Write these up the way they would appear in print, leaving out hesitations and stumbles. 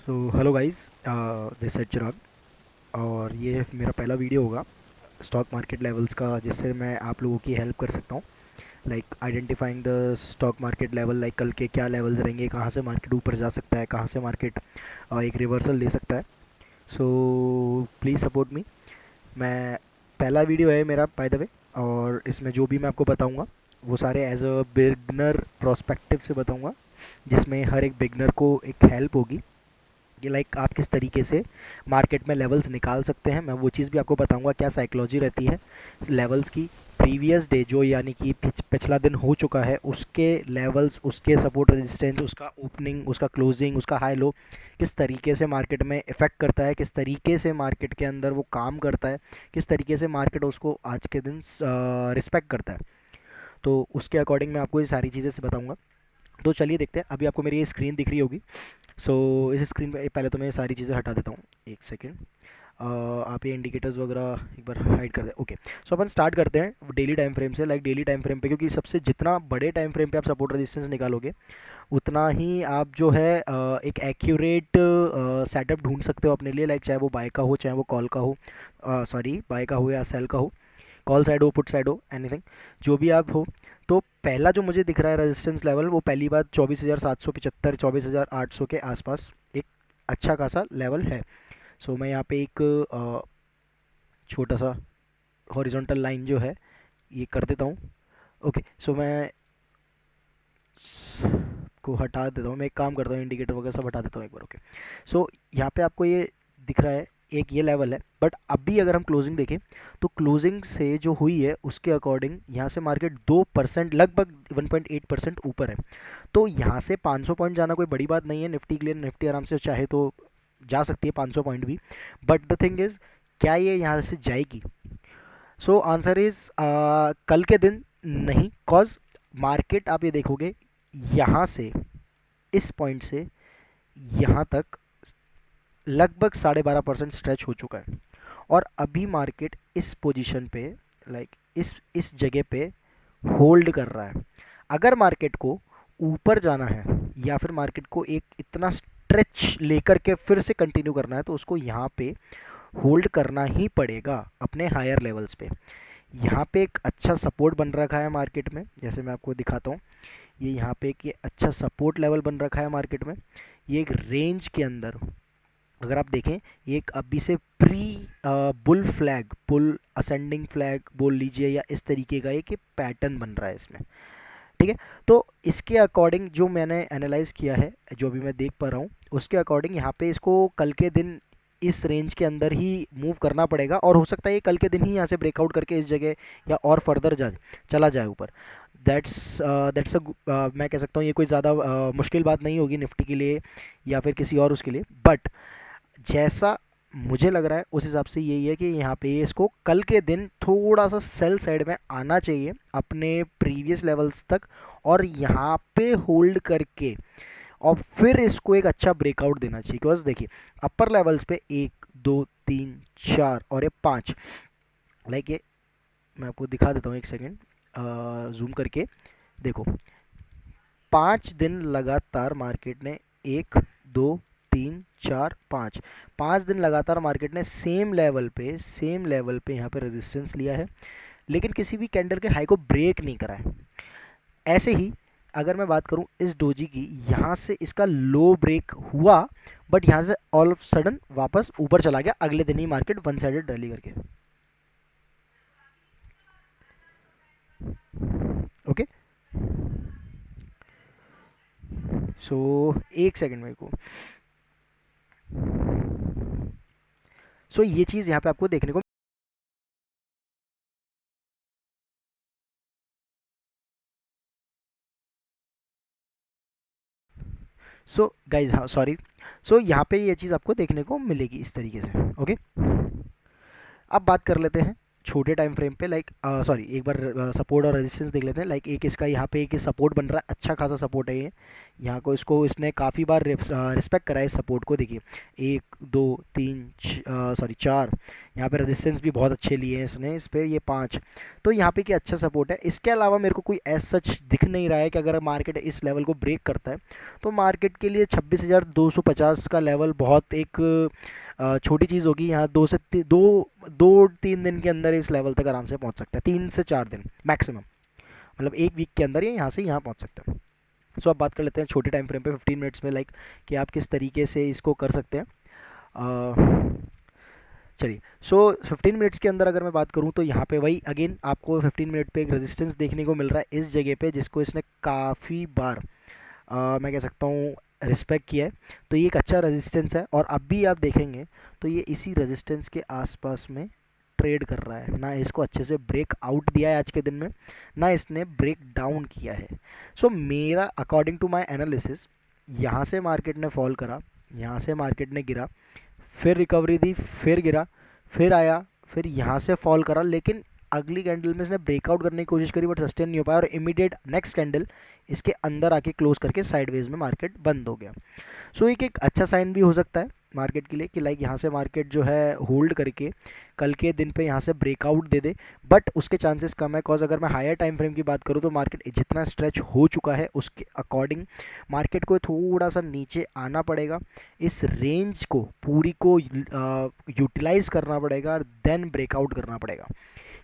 So hello guys, this है चिराग। और ये मेरा पहला वीडियो होगा स्टॉक मार्केट लेवल्स का, जिससे मैं आप लोगों की हेल्प कर सकता हूँ। Like identifying the stock market level, like कल के क्या लेवल्स रहेंगे, कहाँ से मार्केट ऊपर जा सकता है, कहाँ से मार्केट एक रिवर्सल ले सकता है। So please support me. मैं पहला वीडियो है मेरा बाय द वे, और इसमें जो भी मैं आपको बताऊँगा वो सारे एज अ बिगनर प्रोस्पेक्टिव से बताऊँगा, जिसमें हर एक बिगनर को एक हेल्प होगी कि लाइक आप किस तरीके से मार्केट में लेवल्स निकाल सकते हैं। मैं वो चीज़ भी आपको बताऊंगा क्या साइकोलॉजी रहती है लेवल्स की। प्रीवियस डे जो यानी कि पिछला दिन हो चुका है, उसके लेवल्स, उसके सपोर्ट रेजिस्टेंस, उसका ओपनिंग, उसका क्लोजिंग, उसका हाई लो किस तरीके से मार्केट में इफ़ेक्ट करता है, किस तरीके से मार्केट के अंदर वो काम करता है, किस तरीके से मार्केट उसको आज के दिन रिस्पेक्ट करता है। तो उसके अकॉर्डिंग मैं आपको ये सारी चीज़ें से बताऊंगा। तो चलिए देखते हैं। अभी आपको मेरी ये स्क्रीन दिख रही होगी। सो इस स्क्रीन पे पहले तो मैं ये सारी चीज़ें हटा देता हूँ, एक सेकेंड। आप ये इंडिकेटर्स वगैरह एक बार हाइड कर दें। ओके, सो अपन स्टार्ट करते हैं डेली टाइम फ्रेम से। लाइक डेली टाइम फ्रेम पे, क्योंकि सबसे जितना बड़े टाइम फ्रेम पे आप सपोर्ट रेजिस्टेंस निकालोगे, उतना ही आप जो है एक एक्यूरेट सेटअप ढूंढ सकते हो अपने लिए। लाइक चाहे वो बाय का हो, चाहे वो कॉल का हो, सॉरी बाय का हो या सेल का हो, कॉल साइड हो, पुट साइड हो, एनीथिंग, जो भी आप हो। तो पहला जो मुझे दिख रहा है रेजिस्टेंस लेवल, वो पहली बात 24,775, 24,800 के आसपास एक अच्छा खासा लेवल है। सो मैं यहाँ पे एक छोटा सा हॉरिजॉन्टल लाइन जो है ये कर देता हूँ। ओके, सो मैं को हटा देता हूँ। मैं एक काम करता हूँ, इंडिकेटर वगैरह सब हटा देता हूँ एक बार। ओके, सो यहाँ पे आपको ये दिख रहा है, एक ये लेवल है। बट अभी अगर हम क्लोजिंग देखें, तो क्लोजिंग से जो हुई है उसके अकॉर्डिंग यहाँ से मार्केट 2%, लगभग 1.8% ऊपर है। तो यहाँ से 500 पॉइंट जाना कोई बड़ी बात नहीं है निफ्टी के लिए। निफ्टी आराम से चाहे तो जा सकती है 500 पॉइंट भी। बट द थिंग इज़, क्या ये यहाँ से जाएगी? सो आंसर इज कल के दिन नहीं। कॉज मार्केट आप ये देखोगे, यहाँ से, इस पॉइंट से यहाँ तक लगभग 12.5% स्ट्रेच हो चुका है। और अभी मार्केट इस पोजीशन पे, लाइक इस जगह पे होल्ड कर रहा है। अगर मार्केट को ऊपर जाना है, या फिर मार्केट को एक इतना स्ट्रेच लेकर के फिर से कंटिन्यू करना है, तो उसको यहाँ पे होल्ड करना ही पड़ेगा अपने हायर लेवल्स पे। यहाँ पे एक अच्छा सपोर्ट बन रखा है मार्केट में, जैसे मैं आपको दिखाता हूँ। ये यहाँ पे एक ये अच्छा सपोर्ट लेवल बन रखा है मार्केट में। ये एक रेंज के अंदर, अगर आप देखें, ये एक अभी से pre bull flag, bull ascending flag बोल लीजिए, या इस तरीके का एक पैटर्न बन रहा है इसमें। ठीक है, तो इसके अकॉर्डिंग जो मैंने एनालाइज किया है, जो भी मैं देख पा रहा हूँ, उसके अकॉर्डिंग यहाँ पे इसको कल के दिन इस रेंज के अंदर ही मूव करना पड़ेगा। और हो सकता है ये कल के दिन ही यहाँ से ब्रेकआउट करके इस जगह या और फर्दर चला जाए ऊपर। दैट्स मैं कह सकता हूँ ये कोई ज़्यादा मुश्किल बात नहीं होगी निफ्टी के लिए या फिर किसी और उसके लिए। बट जैसा मुझे लग रहा है उस हिसाब से यही है कि यहाँ पे इसको कल के दिन थोड़ा सा सेल साइड में आना चाहिए अपने प्रीवियस लेवल्स तक, और यहाँ पे होल्ड करके और फिर इसको एक अच्छा ब्रेकआउट देना चाहिए। बिकॉज देखिए, अपर लेवल्स पे 1, 2, 3, 4 और ये 5, लाइक ये मैं आपको दिखा देता हूँ, एक सेकेंड जूम करके देखो। 5 दिन लगातार मार्केट ने, 1, 2, 3, 4, 5, 5 दिन लगातार मार्केट ने सेम लेवल पे यहाँ पे रेजिस्टेंस लिया है, लेकिन किसी भी कैंडल के हाई को ब्रेक नहीं करा है। ऐसे ही अगर मैं बात करूं इस डोजी की, यहाँ से इसका लो ब्रेक हुआ, बट यहाँ से ऑल ऑफ सडन वापस ऊपर चला गया अगले दिन ही मार्केट वन साइडेड रैली करके। ओके, सो एक सेकेंड मेरे को। सो ये चीज़ यहाँ पे आपको देखने को। सो गाइज, हाँ सॉरी। सो यहाँ पे ये चीज़ आपको देखने को मिलेगी इस तरीके से। ओके, अब बात कर लेते हैं छोटे टाइम फ्रेम पे। लाइक सॉरी, एक बार सपोर्ट और रेजिस्टेंस देख लेते हैं। लाइक एक इसका यहाँ पे एक सपोर्ट बन रहा है, अच्छा खासा सपोर्ट है ये। यहाँ को इसको इसने काफ़ी बार रिस्पेक्ट करा है इस सपोर्ट को। देखिए 1 2 3 4, यहाँ पे रेजिस्टेंस भी बहुत अच्छे लिए हैं इसने इस पे, ये 5। तो यहाँ पे क्या अच्छा सपोर्ट है। इसके अलावा मेरे को कोई एज सच दिख नहीं रहा है कि अगर मार्केट इस लेवल को ब्रेक करता है तो मार्केट के लिए 26,250 का लेवल बहुत एक छोटी चीज़ होगी। यहाँ 2 से 3 दिन के अंदर इस लेवल तक आराम से पहुँच सकता है, 3 से 4 दिन मैक्सिमम, मतलब एक वीक के अंदर ये यहाँ से यहाँ पहुँच सकता है। सो अब बात कर लेते हैं छोटे टाइम फ्रेम पे 15 मिनट्स में, लाइक कि आप किस तरीके से इसको कर सकते हैं। चलिए, सो 15 मिनट्स के अंदर अगर मैं बात करूं तो यहाँ पे वही अगेन आपको 15 मिनट पे एक रेजिस्टेंस देखने को मिल रहा है इस जगह पे, जिसको इसने काफ़ी बार मैं कह सकता हूँ रिस्पेक्ट किया है। तो ये एक अच्छा रेजिस्टेंस है और अब भी आप देखेंगे तो ये इसी रेजिस्टेंस के आसपास में ट्रेड कर रहा है। ना इसको अच्छे से ब्रेक आउट दिया है आज के दिन में, ना इसने ब्रेक डाउन किया है। सो मेरा अकॉर्डिंग टू माय एनालिसिस, यहाँ से मार्केट ने फॉल करा, यहाँ से मार्केट ने गिरा, फिर रिकवरी दी, फिर गिरा, फिर आया, फिर यहाँ से फॉल करा, लेकिन अगली कैंडल में इसने ब्रेकआउट करने की कोशिश करी बट सस्टेन नहीं हो पाया और इमीडिएट नेक्स्ट कैंडल इसके अंदर आके क्लोज करके साइडवेज में मार्केट बंद हो गया। सो एक अच्छा साइन भी हो सकता है मार्केट के लिए कि लाइक यहाँ से मार्केट जो है होल्ड करके कल के दिन पे यहाँ से ब्रेकआउट दे दे, बट उसके चांसेस कम है। कॉज अगर मैं हायर टाइम फ्रेम की बात करूँ तो मार्केट जितना स्ट्रेच हो चुका है उसके अकॉर्डिंग मार्केट को थोड़ा सा नीचे आना पड़ेगा, इस रेंज को पूरी को यूटिलाइज करना पड़ेगा और देन ब्रेकआउट करना पड़ेगा।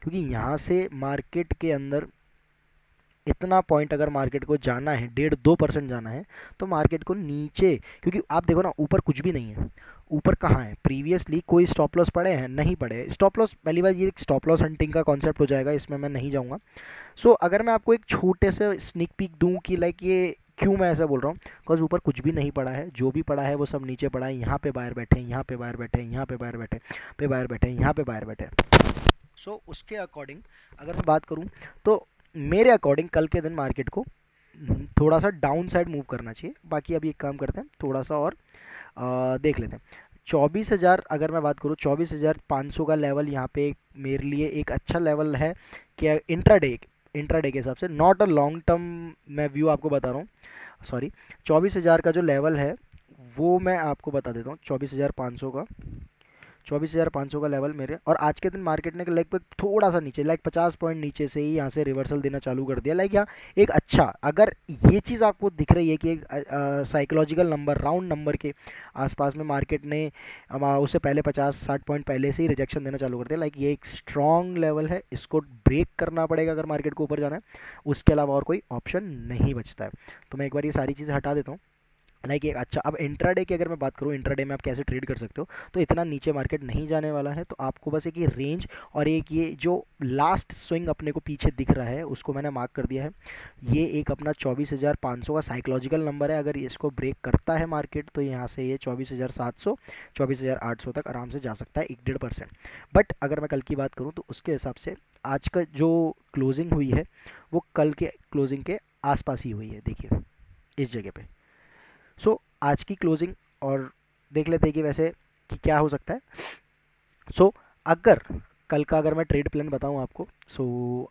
क्योंकि यहाँ से मार्केट के अंदर इतना पॉइंट अगर मार्केट को जाना है, 1.5-2% जाना है, तो मार्केट को नीचे, क्योंकि आप देखो ना ऊपर कुछ भी नहीं है, ऊपर कहाँ है, प्रीवियसली कोई स्टॉप लॉस पड़े हैं, नहीं पड़े। स्टॉप लॉस पहली बार ये स्टॉप लॉस हंटिंग का कॉन्सेप्ट हो जाएगा, इसमें मैं नहीं जाऊँगा। सो अगर मैं आपको एक छोटे से स्निक पीक दूँ कि लाइक ये क्यों मैं ऐसा बोल रहा हूँ, बिकॉज ऊपर कुछ भी नहीं पड़ा है, जो भी पड़ा है वो सब नीचे पड़ा है। यहाँ पे बायर बैठे हैं, यहाँ पे बायर बैठे हैं, यहाँ पे बायर बैठे पे बायर बैठे हैं, यहाँ पे बायर बैठे हैं। सो उसके अकॉर्डिंग अगर मैं बात करूँ तो मेरे अकॉर्डिंग कल के दिन मार्केट को थोड़ा सा डाउन साइड मूव करना चाहिए। बाकी अभी एक काम करते हैं, थोड़ा सा और देख लेते हैं। 24,000 अगर मैं बात करूँ, 24,500 का लेवल यहाँ पे मेरे लिए एक अच्छा लेवल है कि इंट्राडे के हिसाब से, नॉट अ लॉन्ग टर्म मैं व्यू आपको बता रहा हूँ, सॉरी। 24,000 का जो लेवल है वो मैं आपको बता देता हूँ, 24,500 का, 24,500 का लेवल मेरे, और आज के दिन मार्केट ने लगभग थोड़ा सा नीचे, लाइक 50 पॉइंट नीचे से ही यहाँ से रिवर्सल देना चालू कर दिया। लाइक यहाँ एक अच्छा, अगर ये चीज़ आपको दिख रही है कि एक साइकोलॉजिकल नंबर, राउंड नंबर के आसपास में मार्केट ने उससे पहले 50-60 पॉइंट पहले से ही रिजेक्शन देना चालू कर दिया, लाइक ये एक स्ट्रॉन्ग लेवल है, इसको ब्रेक करना पड़ेगा अगर मार्केट को ऊपर जाना है। उसके अलावा और कोई ऑप्शन नहीं बचता है। तो मैं एक बार ये सारी चीज़ें हटा देता हूँ। लाइक एक अच्छा, अब इंट्राडे की अगर मैं बात करूँ, इंट्राडे में आप कैसे ट्रेड कर सकते हो, तो इतना नीचे मार्केट नहीं जाने वाला है। तो आपको बस एक ये रेंज और एक ये जो लास्ट स्विंग अपने को पीछे दिख रहा है उसको मैंने मार्क कर दिया है। ये एक अपना 24,500 का साइकोलॉजिकल नंबर है। अगर इसको ब्रेक करता है मार्केट तो यहाँ से ये 24,700 24,800 तक आराम से जा सकता है, 1-1.5%। बट अगर मैं कल की बात करूँ तो उसके हिसाब से आज का जो क्लोजिंग हुई है वो कल के क्लोजिंग के आसपास ही हुई है, देखिए इस जगह पे। सो आज की क्लोजिंग और देख लेते हैं कि वैसे कि क्या हो सकता है। सो अगर कल का अगर मैं ट्रेड प्लान बताऊं आपको,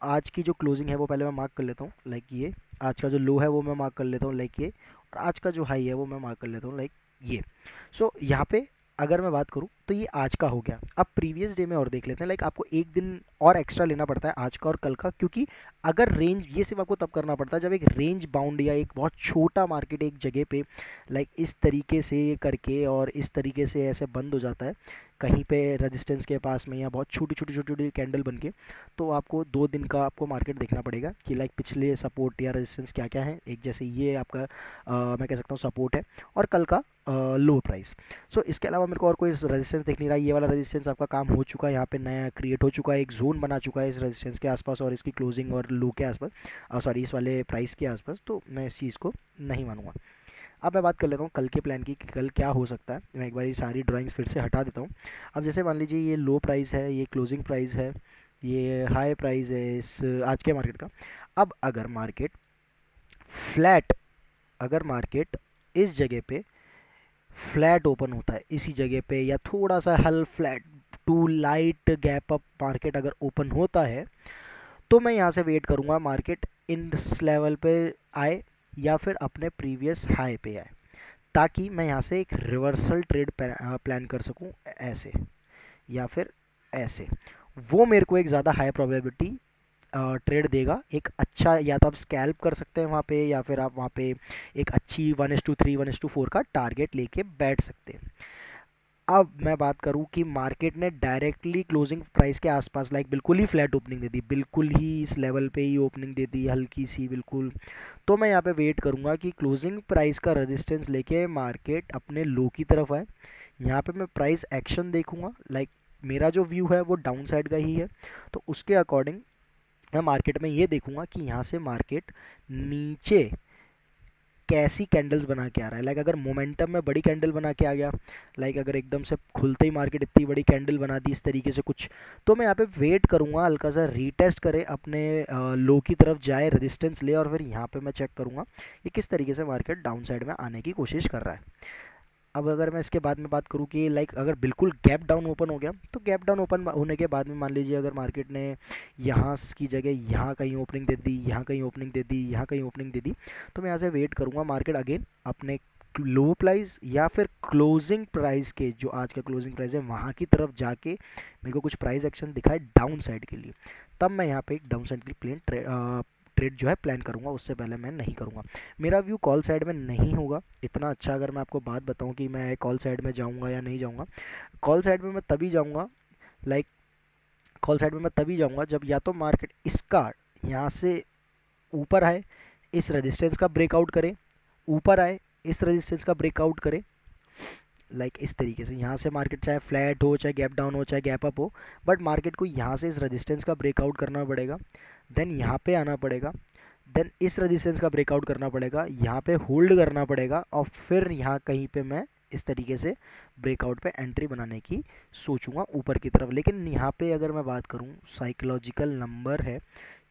आज की जो क्लोजिंग है वो पहले मैं मार्क कर लेता हूँ, लाइक ये आज का जो लो है वो मैं मार्क कर लेता हूँ, लाइक ये, और आज का जो हाई है वो मैं मार्क कर लेता हूँ, लाइक ये। यहाँ पे अगर मैं बात करूँ तो ये आज का हो गया। अब प्रीवियस डे में और देख लेते हैं, लाइक आपको एक दिन और एक्स्ट्रा लेना पड़ता है आज का और कल का, क्योंकि अगर रेंज, ये सिर्फ आपको तब करना पड़ता है जब एक रेंज बाउंड या एक बहुत छोटा मार्केट एक जगह पे लाइक इस तरीके से करके और इस तरीके से ऐसे बंद हो जाता है कहीं पे रेजिस्टेंस के पास में, या बहुत छोटी छोटी छोटी छोटी कैंडल बन के, तो आपको 2 दिन का आपको मार्केट देखना पड़ेगा कि लाइक पिछले सपोर्ट या रेजिस्टेंस क्या क्या है। एक जैसे ये आपका मैं कह सकता हूँ सपोर्ट है, और कल का लो प्राइस। इसके अलावा मेरे को और कोई रेजिस्टेंस दिख नहीं रहा। ये वाला रेजिस्टेंस आपका काम हो चुका है, यहाँ पे नया क्रिएट हो चुका है, एक जोन बना चुका है इस रेजिस्टेंस के आसपास और इसकी क्लोजिंग और लो के आसपास, सॉरी इस वाले प्राइस के आसपास। तो मैं इस चीज़ को नहीं मानूंगा। अब मैं बात कर लेता हूँ कल के प्लान की कि कल क्या हो सकता है। मैं एक बार ये सारी ड्राइंग्स फिर से हटा देता हूँ। अब जैसे मान लीजिए ये लो प्राइस है, ये क्लोजिंग प्राइस है, ये हाई प्राइस है इस आज के मार्केट का। अब अगर मार्केट फ्लैट, अगर मार्केट इस जगह पे फ्लैट ओपन होता है इसी जगह पे, या थोड़ा सा हल flat to light gap up market अगर ओपन होता है, तो मैं यहाँ से वेट करूँगा मार्केट इन लेवल पे आए, या फिर अपने प्रीवियस हाई पे आए, ताकि मैं यहाँ से एक रिवर्सल ट्रेड प्लान कर सकूँ ऐसे या फिर ऐसे। वो मेरे को एक ज़्यादा हाई प्रोबेबिलिटी ट्रेड देगा, एक अच्छा, या तो आप स्कैल्प कर सकते हैं वहाँ पे, या फिर आप वहाँ पे एक अच्छी 1:3 1:4 का टारगेट लेके बैठ सकते हैं। अब मैं बात करूं कि मार्केट ने डायरेक्टली क्लोजिंग प्राइस के आसपास लाइक बिल्कुल ही फ्लैट ओपनिंग दे दी, बिल्कुल ही इस लेवल पे ही ओपनिंग दे दी हल्की सी बिल्कुल, तो मैं यहाँ पे वेट करूंगा कि क्लोजिंग प्राइस का रेजिस्टेंस लेके मार्केट अपने लो की तरफ आए। यहाँ पे मैं प्राइस एक्शन देखूंगा, लाइक मेरा जो व्यू है वो डाउन साइड का ही है, तो उसके अकॉर्डिंग मैं मार्केट में ये देखूंगा कि यहाँ से मार्केट नीचे कैसी कैंडल्स बना के आ रहा है। लाइक अगर मोमेंटम में बड़ी कैंडल बना के आ गया, लाइक अगर एकदम से खुलते ही मार्केट इतनी बड़ी कैंडल बना दी इस तरीके से कुछ, तो मैं यहाँ पे वेट करूँगा हल्का सा रीटेस्ट करे, अपने लो की तरफ जाए, रेजिस्टेंस ले, और फिर यहाँ पे मैं चेक करूँगा कि किस तरीके से मार्केट डाउन साइड में आने की कोशिश कर रहा है। अब अगर मैं इसके बाद में बात करूँ कि लाइक अगर बिल्कुल गैप डाउन ओपन हो गया, तो गैप डाउन ओपन होने के बाद में मान लीजिए अगर मार्केट ने यहाँ की जगह यहाँ कहीं ओपनिंग दे दी, यहाँ कहीं ओपनिंग दे दी, यहाँ कहीं ओपनिंग दे दी, तो मैं यहाँ से वेट करूँगा मार्केट अगेन अपने लो प्राइस या फिर क्लोजिंग प्राइस के, जो आज का क्लोजिंग प्राइस है वहाँ की तरफ जाके मेरे को कुछ प्राइस एक्शन दिखाए डाउन साइड के लिए, तब मैं यहाँ पे एक डाउन साइड के लिए ट्रेड जो है प्लान करूँगा, उससे पहले मैं नहीं करूँगा। मेरा व्यू कॉल साइड में नहीं होगा इतना अच्छा। अगर मैं आपको बात बताऊँ कि मैं कॉल साइड में जाऊँगा या नहीं जाऊँगा, कॉल साइड में मैं तभी जाऊँगा, लाइक कॉल साइड में मैं तभी जाऊँगा जब या तो मार्केट इसका यहाँ से ऊपर आए, इस रेजिस्टेंस का ब्रेकआउट करे, ऊपर आए, इस रेजिस्टेंस का ब्रेकआउट करे, लाइक इस तरीके से यहाँ से मार्केट चाहे फ्लैट हो, चाहे गैप डाउन हो, चाहे गैप अप हो, बट मार्केट को यहाँ से इस रेजिस्टेंस का ब्रेकआउट करना पड़ेगा, देन यहाँ पे आना पड़ेगा, देन इस रेजिस्टेंस का ब्रेकआउट करना पड़ेगा, यहाँ पे होल्ड करना पड़ेगा, और फिर यहाँ कहीं पे मैं इस तरीके से ब्रेकआउट पे एंट्री बनाने की सोचूंगा ऊपर की तरफ। लेकिन यहाँ पे अगर मैं बात करूँ, साइकोलॉजिकल नंबर है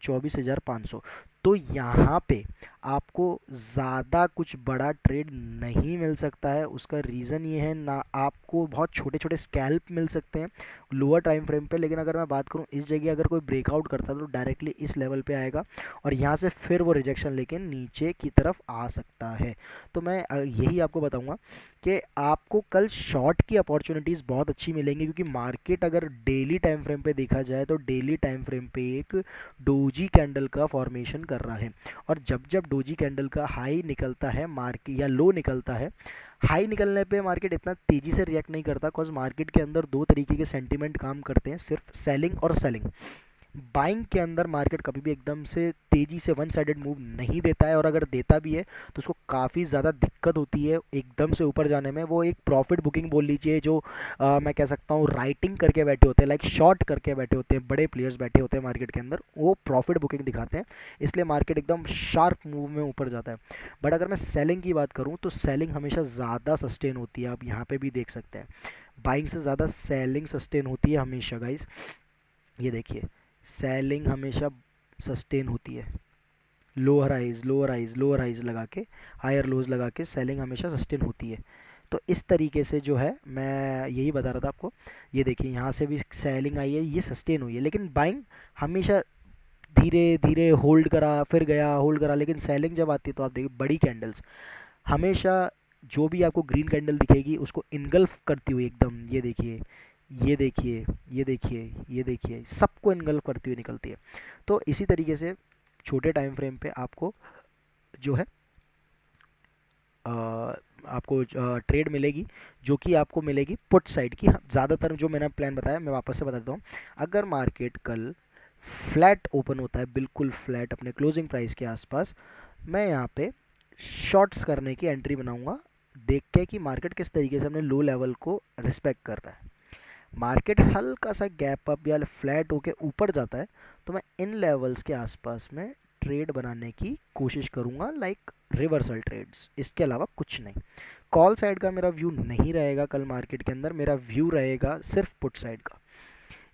24,500, तो यहाँ पे आपको ज़्यादा कुछ बड़ा ट्रेड नहीं मिल सकता है। उसका रीज़न ये है, ना आपको बहुत छोटे छोटे स्कैल्प मिल सकते हैं लोअर टाइम फ्रेम पे, लेकिन अगर मैं बात करूँ इस जगह अगर कोई ब्रेकआउट करता है तो डायरेक्टली इस लेवल पे आएगा, और यहाँ से फिर वो रिजेक्शन लेके नीचे की तरफ आ सकता है। तो मैं यही आपको बताऊँगा कि आपको कल शॉर्ट की अपॉर्चुनिटीज़ बहुत अच्छी मिलेंगी, क्योंकि मार्केट अगर डेली टाइम फ्रेम पे देखा जाए तो डेली टाइम फ्रेम पे एक डोजी कैंडल का फॉर्मेशन कर रहा है, और जब जब डोजी कैंडल का हाई निकलता है मार्केट या लो निकलता है, हाई निकलने पे मार्केट इतना तेज़ी से रिएक्ट नहीं करता, बिकॉज मार्केट के अंदर दो तरीके के सेंटीमेंट काम करते हैं, सिर्फ सेलिंग और सेलिंग। बाइंग के अंदर मार्केट कभी भी एकदम से तेज़ी से वन साइडेड मूव नहीं देता है, और अगर देता भी है तो उसको काफ़ी ज़्यादा दिक्कत होती है एकदम से ऊपर जाने में। वो एक प्रॉफिट बुकिंग बोल लीजिए, जो मैं कह सकता हूँ राइटिंग करके बैठे होते हैं, लाइक शॉर्ट करके बैठे होते हैं, बड़े प्लेयर्स बैठे होते हैं मार्केट के अंदर, वो प्रॉफिट बुकिंग दिखाते हैं, इसलिए मार्केट एकदम शार्प मूव में ऊपर जाता है। बट अगर मैं सेलिंग की बात करूँ तो सेलिंग हमेशा ज़्यादा सस्टेन होती है, आप यहाँ पर भी देख सकते हैं, बाइंग से ज़्यादा सेलिंग सस्टेन होती है हमेशा गाइस। ये देखिए, सेलिंग हमेशा सस्टेन होती है, lower highs lower highs lower highs लगा के, हायर लोज लगा के सेलिंग हमेशा सस्टेन होती है। तो इस तरीके से जो है मैं यही बता रहा था आपको। ये देखिए यहाँ से भी सेलिंग आई है, ये सस्टेन हुई है, लेकिन बाइंग हमेशा धीरे धीरे होल्ड करा, फिर गया होल्ड करा, लेकिन सेलिंग जब आती है तो आप देखिए बड़ी कैंडल्स हमेशा, जो भी आपको ग्रीन कैंडल दिखेगी उसको इनगल्फ करती हुई एकदम, ये देखिए ये देखिए ये देखिए ये देखिए, सबको इनगल्फ करती हुई निकलती है। तो इसी तरीके से छोटे टाइम फ्रेम पे आपको जो है आपको ट्रेड मिलेगी, जो कि आपको मिलेगी पुट साइड की। ज़्यादातर जो मैंने प्लान बताया मैं वापस से बता देता हूँ। अगर मार्केट कल फ्लैट ओपन होता है, बिल्कुल फ्लैट अपने क्लोजिंग प्राइस के आसपास, मैं यहाँ पे शॉर्ट्स करने की एंट्री बनाऊंगा, देख के कि मार्केट किस तरीके से अपने लो लेवल को रिस्पेक्ट कर रहा है। मार्केट हल्का सा गैप अप या फ्लैट होके ऊपर जाता है, तो मैं इन लेवल्स के आसपास में ट्रेड बनाने की कोशिश करूंगा, लाइक रिवर्सल ट्रेड्स, इसके अलावा कुछ नहीं। कॉल साइड का मेरा व्यू नहीं रहेगा कल मार्केट के अंदर, मेरा व्यू रहेगा सिर्फ पुट साइड का।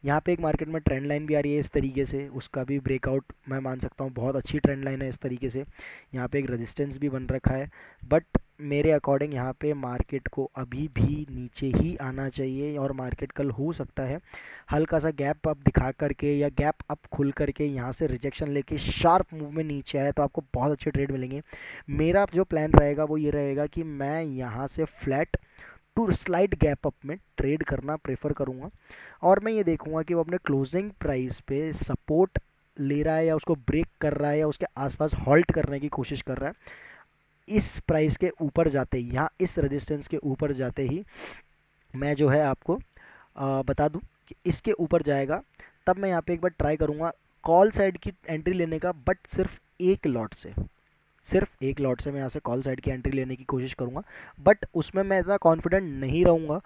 यहाँ पे एक मार्केट में ट्रेंड लाइन भी आ रही है इस तरीके से, उसका भी ब्रेकआउट मैं मान सकता हूँ, बहुत अच्छी ट्रेंड लाइन है इस तरीके से। यहाँ पे एक रेजिस्टेंस भी बन रखा है, बट मेरे अकॉर्डिंग यहाँ पे मार्केट को अभी भी नीचे ही आना चाहिए, और मार्केट कल हो सकता है हल्का सा गैप अप दिखा करके या गैप अप खुल करके यहाँ से रिजेक्शन लेके शार्प मूव में नीचे आए तो आपको बहुत अच्छे ट्रेड मिलेंगे। मेरा जो प्लान रहेगा वो ये रहेगा कि मैं यहाँ से flat to slide gap up में ट्रेड करना प्रेफर करूँगा, और मैं ये देखूँगा कि वो अपने क्लोजिंग प्राइस पे सपोर्ट ले रहा है या उसको ब्रेक कर रहा है या उसके आसपास हॉल्ट करने की कोशिश कर रहा है। इस प्राइस के ऊपर जाते ही, यहाँ इस रेजिस्टेंस के ऊपर जाते ही मैं जो है आपको बता दूं कि इसके ऊपर जाएगा, तब मैं यहाँ पे एक बार ट्राई करूँगा कॉल साइड की एंट्री लेने का, बट सिर्फ एक लॉट से, सिर्फ एक लॉट से मैं यहाँ से कॉल साइड की एंट्री लेने की कोशिश करूँगा। बट उसमें मैं इतना कॉन्फिडेंट नहीं रहूँगा,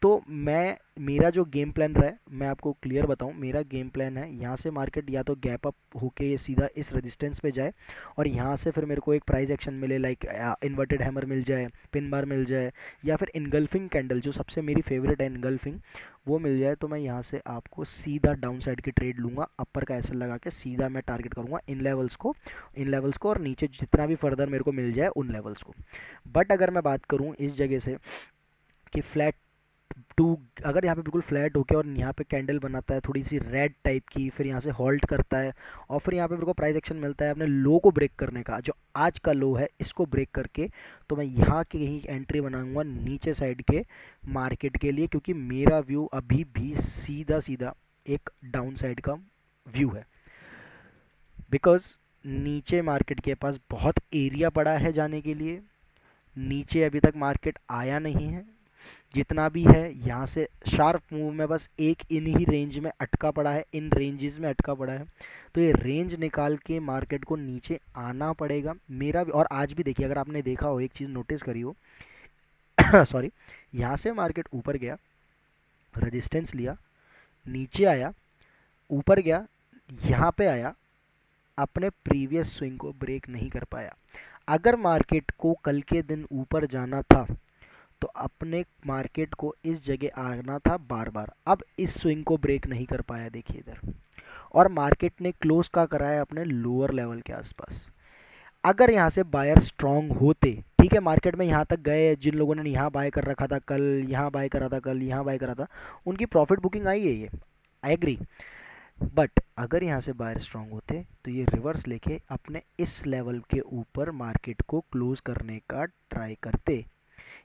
तो मैं, मेरा जो गेम प्लान रहा है मैं आपको क्लियर बताऊं, मेरा गेम प्लान है यहाँ से मार्केट या तो गैप अप होके ये सीधा इस रेजिस्टेंस पे जाए, और यहाँ से फिर मेरे को एक प्राइस एक्शन मिले, लाइक इन्वर्टेड हैमर मिल जाए, पिन बार मिल जाए, या फिर इनगल्फिंग कैंडल जो सबसे मेरी फेवरेट है इनगल्फिंग, वो मिल जाए, तो मैं यहाँ से आपको सीधा डाउन साइड की ट्रेड लूँगा, अपर का एसएल लगा के सीधा मैं टारगेट करूँगा इन लेवल्स को और नीचे जितना भी फर्दर मेरे को मिल जाए उन लेवल्स को। बट अगर मैं बात करूँ इस जगह से कि फ्लैट टू, अगर यहाँ पे बिल्कुल फ्लैट होके और यहाँ पे कैंडल बनाता है थोड़ी सी रेड टाइप की, फिर यहाँ से हॉल्ट करता है और फिर यहाँ पे मेरे को प्राइस एक्शन मिलता है अपने लो को ब्रेक करने का, जो आज का लो है इसको ब्रेक करके, तो मैं यहाँ की कहीं एंट्री बनाऊंगा नीचे साइड के मार्केट के लिए, क्योंकि मेरा व्यू अभी भी सीधा सीधा एक डाउन साइड का व्यू है। बिकॉज नीचे मार्केट के पास बहुत एरिया पड़ा है जाने के लिए, नीचे अभी तक मार्केट आया नहीं है, जितना भी है यहाँ से शार्प मूव में बस एक इन ही रेंज में अटका पड़ा है, इन रेंजेस में अटका पड़ा है, तो ये रेंज निकाल के मार्केट को नीचे आना पड़ेगा मेरा भी। और आज भी देखिए, अगर आपने देखा हो, एक चीज़ नोटिस करी हो सॉरी, यहाँ से मार्केट ऊपर गया, रेजिस्टेंस लिया, नीचे आया, ऊपर गया, यहाँ पे आया, अपने प्रीवियस स्विंग को ब्रेक नहीं कर पाया। अगर मार्केट को कल के दिन ऊपर जाना था तो अपने मार्केट को इस जगह आना था बार बार, अब इस स्विंग को ब्रेक नहीं कर पाया, देखिए इधर, और मार्केट ने क्लोज का कराया अपने लोअर लेवल के आसपास। अगर यहाँ से बायर स्ट्रांग होते, ठीक है, मार्केट में यहाँ तक गए, जिन लोगों ने यहाँ बाय कर रखा था कल, यहाँ बाय करा था कल, यहाँ बाय करा था, उनकी प्रॉफिट बुकिंग आई है, ये आई एग्री। बट अगर यहाँ से बायर स्ट्रांग होते तो ये रिवर्स लेके अपने इस लेवल के ऊपर मार्केट को क्लोज करने का ट्राई करते,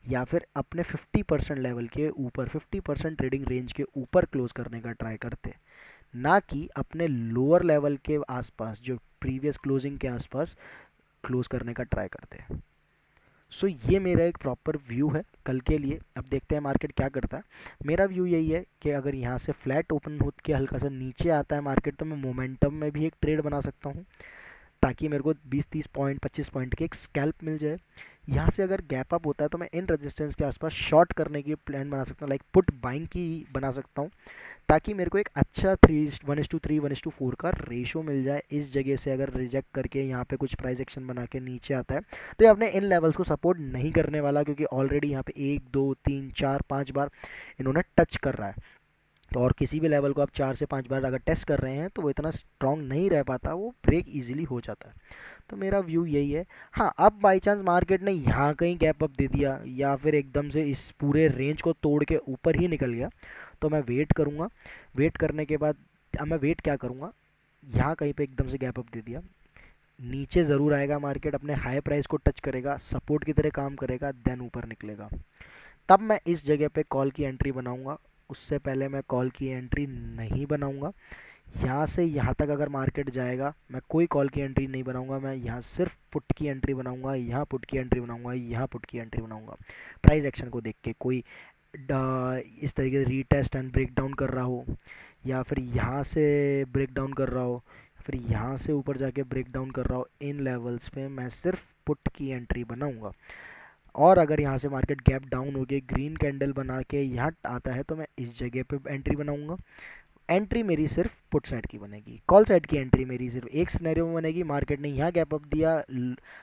या फिर अपने 50% लेवल के ऊपर, 50% ट्रेडिंग रेंज के ऊपर क्लोज करने का ट्राई करते, ना कि अपने लोअर लेवल के आसपास जो प्रीवियस क्लोजिंग के आसपास क्लोज करने का ट्राई करते हैं। सो ये मेरा एक प्रॉपर व्यू है कल के लिए। अब देखते हैं मार्केट क्या करता है। मेरा व्यू यही है कि अगर यहाँ से फ्लैट ओपन हो के हल्का सा नीचे आता है मार्केट, तो मैं मोमेंटम में भी एक ट्रेड बना सकता हूँ, ताकि मेरे को 20-30 पॉइंट 25 पॉइंट की एक स्कैल्प मिल जाए। यहाँ से अगर गैप अप होता है तो मैं इन रेजिस्टेंस के आसपास शॉर्ट करने की प्लान बना सकता हूँ, लाइक पुट बाइंग की बना सकता हूँ, ताकि मेरे को एक अच्छा 1:3 1:4 का रेशो मिल जाए। इस जगह से अगर रिजेक्ट करके यहाँ पे कुछ प्राइस एक्शन बना के नीचे आता है तो ये अपने इन लेवल्स को सपोर्ट नहीं करने वाला, क्योंकि ऑलरेडी यहाँ पे 1 2 3 4 5 बार इन्होंने टच कर रहा है। तो और किसी भी लेवल को आप 4 से 5 बार अगर टेस्ट कर रहे हैं तो वो इतना स्ट्रांग नहीं रह पाता, वो ब्रेक इजीली हो जाता है। तो मेरा व्यू यही है। हाँ, अब बाई चांस मार्केट ने यहाँ कहीं गैप अप दे दिया या फिर एकदम से इस पूरे रेंज को तोड़ के ऊपर ही निकल गया, तो मैं वेट करूँगा। वेट करने के बाद अब मैं वेट क्या करूँगा, यहाँ कहीं पे एकदम से गैप अप दे दिया, नीचे ज़रूर आएगा मार्केट, अपने हाई प्राइस को टच करेगा, सपोर्ट की तरह काम करेगा, देन ऊपर निकलेगा, तब मैं इस जगह पे कॉल की एंट्री बनाऊंगा। उससे पहले मैं कॉल की एंट्री नहीं बनाऊंगा। यहाँ से यहाँ तक अगर मार्केट जाएगा मैं कोई कॉल की एंट्री नहीं बनाऊंगा, मैं यहाँ सिर्फ पुट की एंट्री बनाऊंगा, यहाँ पुट की एंट्री बनाऊंगा, यहाँ पुट की एंट्री बनाऊंगा। प्राइस एक्शन को देख के कोई इस तरीके से रीटेस्ट एंड ब्रेक डाउन कर रहा हो, या फिर यहाँ से ब्रेक डाउन कर रहा हो, फिर यहाँ से ऊपर जाके ब्रेक डाउन कर रहा हो, इन लेवल्स पे मैं सिर्फ पुट की एंट्री बनाऊंगा। और अगर यहाँ से मार्केट गैप डाउन हो गई, ग्रीन कैंडल बना के यहाँ आता है, तो मैं इस जगह पे एंट्री बनाऊंगा। एंट्री मेरी सिर्फ पुट साइड की बनेगी, कॉल साइड की एंट्री मेरी सिर्फ एक सिनेरियो में बनेगी, मार्केट ने यहाँ गैप अप दिया,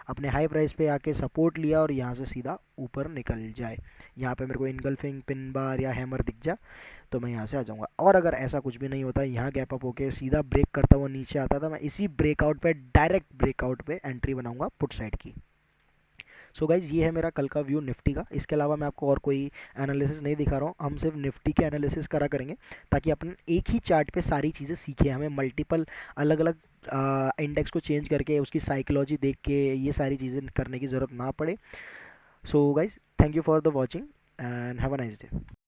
अपने हाई प्राइस पे आके सपोर्ट लिया और यहाँ से सीधा ऊपर निकल जाए, यहाँ पे मेरे को इनगल्फिंग पिन बार या हैमर दिख जा तो मैं यहाँ से आ जाऊँगा। और अगर ऐसा कुछ भी नहीं होता, यहाँ गैप अप होके सीधा ब्रेक करता हुआ नीचे आता था, मैं इसी ब्रेकआउट पे डायरेक्ट ब्रेकआउट पे एंट्री बनाऊंगा पुट साइड की। सो गाइज ये है मेरा कल का व्यू निफ्टी का। इसके अलावा मैं आपको और कोई एनालिसिस नहीं दिखा रहा हूँ, हम सिर्फ निफ्टी के एनालिसिस करा करेंगे ताकि अपन एक ही चार्ट पे सारी चीज़ें सीखें, हमें मल्टीपल अलग अलग इंडेक्स को चेंज करके उसकी साइकोलॉजी देख के ये सारी चीज़ें करने की ज़रूरत ना पड़े। So guys thank you for the watching and have a nice day.